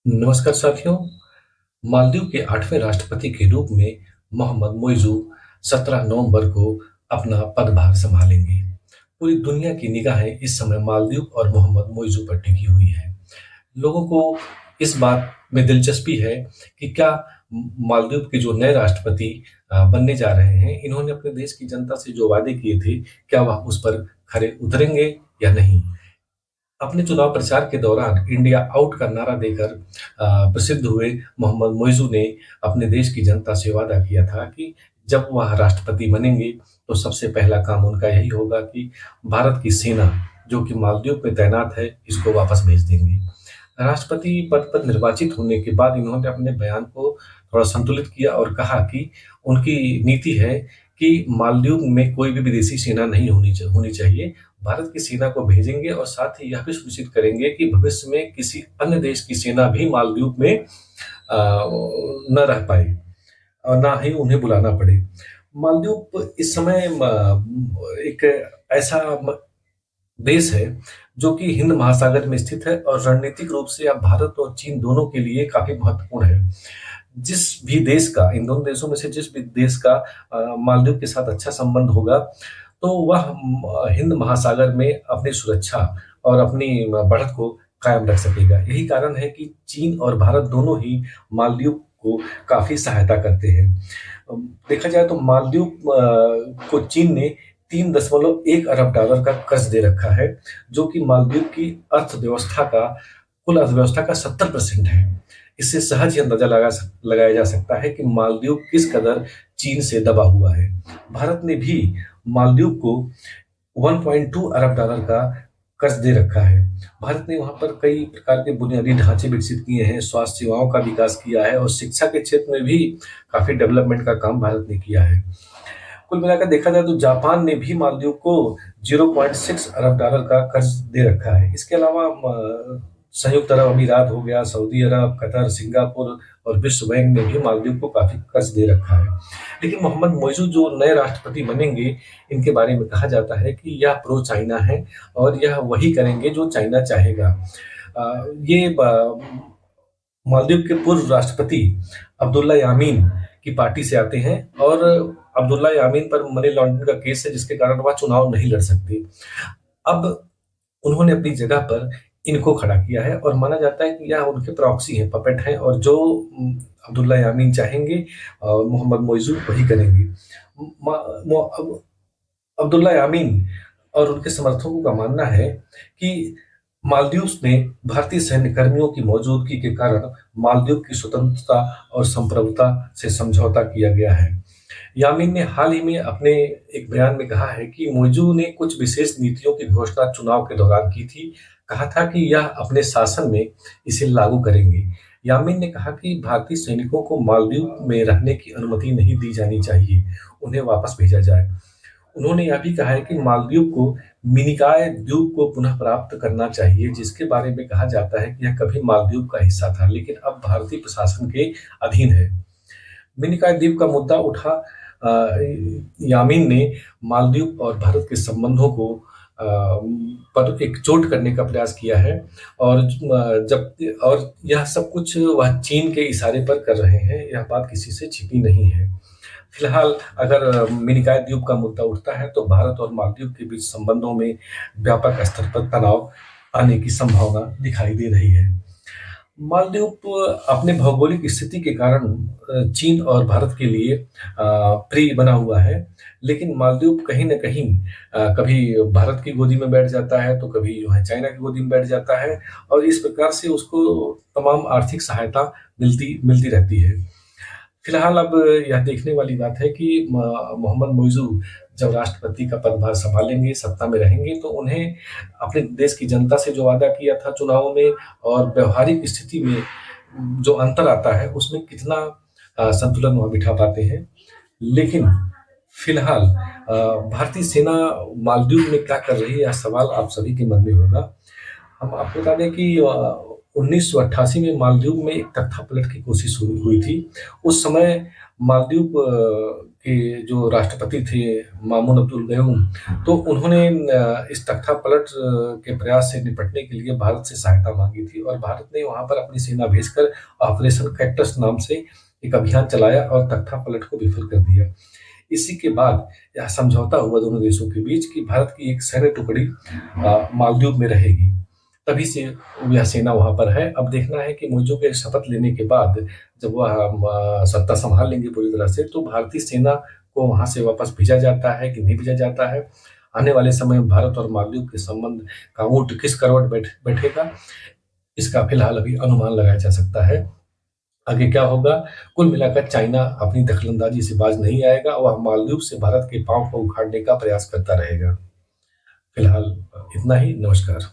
नमस्कार साथियों। मालदीव के 8वें राष्ट्रपति के रूप में मोहम्मद मोइज़ू 17 नवंबर को अपना पदभार संभालेंगे। पूरी दुनिया की निगाहें इस समय मालदीव और मोहम्मद मोइज़ू पर टिकी हुई है। लोगों को इस बात में दिलचस्पी है कि क्या मालदीव के जो नए राष्ट्रपति बनने जा रहे हैं, इन्होंने अपने देश की जनता से जो वादे किए थे, क्या वह उस पर खरे उतरेंगे या नहीं? अपने चुनाव प्रचार के दौरान इंडिया आउट का नारा देकर प्रसिद्ध हुए मोहम्मद मोइज़ू ने अपने देश की जनता से वादा किया था कि जब वह राष्ट्रपति बनेंगे तो सबसे पहला काम उनका यही होगा कि भारत की सेना जो कि मालदीव में तैनात है, इसको वापस भेज देंगे। राष्ट्रपति पद पर निर्वाचित होने के बाद इन्होंने अपने बयान को थोड़ा संतुलित किया और कहा कि उनकी नीति है कि मालदीव में कोई भी विदेशी सेना नहीं होनी चाहिए। भारत की सेना को भेजेंगे और साथ ही यह भी सुनिश्चित करेंगे कि भविष्य में किसी अन्य देश की सेना भी मालदीव में न रह पाए और ना ही उन्हें बुलाना पड़े। मालदीव इस समय एक ऐसा देश है जो कि हिंद महासागर में स्थित है और रणनीतिक रूप से अब भारत और चीन दोनों के लिए काफी महत्वपूर्ण है। जिस भी देश का इन दोनों देशों में से जिस भी देश का मालदीव के साथ अच्छा संबंध होगा, तो वह हिंद महासागर में अपनी सुरक्षा और अपनी बढ़त को कायम रख सकेगा। यही कारण है कि चीन और भारत दोनों ही मालदीव को काफ़ी सहायता करते हैं। देखा जाए तो मालदीव को चीन ने 3.1 अरब डॉलर का कर्ज दे रखा है, जो कि मालदीव की कुल अर्थव्यवस्था का 70% है। इससे सहज ही अंदाजा लगाया जा सकता है कि मालदीव किस कदर चीन से दबा हुआ है। भारत ने भी मालदीव को 1.2 अरब डॉलर का कर्ज दे रखा है। भारत ने वहाँ पर कई प्रकार के बुनियादी ढांचे विकसित किए हैं, स्वास्थ्य सेवाओं का विकास किया है और शिक्षा के क्षेत्र में भी काफ़ी डेवलपमेंट का काम भारत ने किया है। कुल मिलाकर देखा जाए तो जापान ने भी मालदीव को 0.6 अरब डॉलर का कर्ज दे रखा है। इसके अलावा संयुक्त अरब अमीरात हो गया, सऊदी अरब, कतर, सिंगापुर और विश्व बैंक ने भी मालदीव को काफ़ी कर्ज दे रखा है। लेकिन मोहम्मद मोइज़ू जो नए राष्ट्रपति बनेंगे, इनके बारे में कहा जाता है कि यह प्रो चाइना है और यह वही करेंगे जो चाइना चाहेगा। ये मालदीव के पूर्व राष्ट्रपति अब्दुल्ला यामीन की पार्टी से आते हैं और अब्दुल्ला यामीन पर मनी लॉन्ड्रिंग का केस है, जिसके कारण वह चुनाव नहीं लड़ सकते। अब उन्होंने अपनी जगह पर इनको खड़ा किया है और माना जाता है कि यह उनके प्रॉक्सी हैं, पपेट हैं और जो अब्दुल्ला यामीन चाहेंगे मोहम्मद मोइज़ू वही करेंगे। अब्दुल्ला यामीन और उनके समर्थकों का मानना है कि मालदीव में भारतीय सैन्य कर्मियों की मौजूदगी के कारण मालदीव की स्वतंत्रता और संप्रभुता से समझौता किया गया है। यामीन ने हाल ही में अपने एक बयान में कहा है कि मोइज़ू ने कुछ विशेष नीतियों की घोषणा चुनाव के दौरान की थी। कहा था कि यह अपने शासन में इसे लागू करेंगे। यामीन ने कहा कि भारतीय सैनिकों को मालदीव में रहने की अनुमति नहीं दी जानी चाहिए, उन्हें वापस भेजा जाए। उन्होंने यह भी कहा है कि मालदीव को मिनिकॉय द्वीप को पुनः प्राप्त करना चाहिए, जिसके बारे में कहा जाता है कि यह कभी मालदीव का हिस्सा था, लेकिन अब भारतीय प्रशासन के अधीन है। मिनिकॉय द्वीप का मुद्दा उठा यामीन ने मालदीव और भारत के संबंधों को पर एक चोट करने का प्रयास किया है और यह सब कुछ वह चीन के इशारे पर कर रहे हैं, यह बात किसी से छिपी नहीं है। फिलहाल अगर मिनिकॉय द्वीप का मुद्दा उठता है तो भारत और मालदीव के बीच संबंधों में व्यापक स्तर पर तनाव आने की संभावना दिखाई दे रही है। मालदीव अपने भौगोलिक स्थिति के कारण चीन और भारत के लिए प्रिय बना हुआ है, लेकिन मालदीव कहीं न कहीं कभी भारत की गोदी में बैठ जाता है, तो कभी जो है चाइना की गोदी में बैठ जाता है और इस प्रकार से उसको तमाम आर्थिक सहायता मिलती मिलती रहती है। फिलहाल अब यह देखने वाली बात है कि मोहम्मद मोइज़ू जब राष्ट्रपति का पदभार सँभालेंगे, सत्ता में रहेंगे, तो उन्हें अपने देश की जनता से जो वादा किया था चुनावों में और व्यावहारिक स्थिति में जो अंतर आता है, उसमें कितना संतुलन वह बिठा पाते हैं। लेकिन फिलहाल भारतीय सेना मालदीव में क्या कर रही है, यह सवाल आप सभी के मन में होगा। हम आपको बता दें कि 1988 में मालदीव में एक तख्तापलट की कोशिश हुई हुई थी। उस समय मालदीव के जो राष्ट्रपति थे मामून अब्दुल गयूम, तो उन्होंने इस तख्तापलट के प्रयास से निपटने के लिए भारत से सहायता माँगी थी और भारत ने वहाँ पर अपनी सेना भेजकर ऑपरेशन कैक्टस नाम से एक अभियान चलाया और तख्तापलट को विफल कर दिया। इसी के बाद यह समझौता हुआ दोनों देशों के बीच कि भारत की एक सैन्य टुकड़ी मालदीव में रहेगी। तभी से यह सेना वहाँ पर है। अब देखना है कि मुइज़ो के शपथ लेने के बाद जब वह सत्ता संभाल लेंगे पूरी तरह से, तो भारतीय सेना को वहाँ से वापस भेजा जाता है कि नहीं भेजा जाता है। आने वाले समय में भारत और मालदीव के संबंध का ऊँट किस करवट बैठेगा, इसका फिलहाल अभी अनुमान लगाया जा सकता है। आगे क्या होगा? कुल मिलाकर चाइना अपनी दखलंदाजी से बाज नहीं आएगा, वह मालदीव से भारत के पाँव को उखाड़ने का प्रयास करता रहेगा। फिलहाल इतना ही, नमस्कार।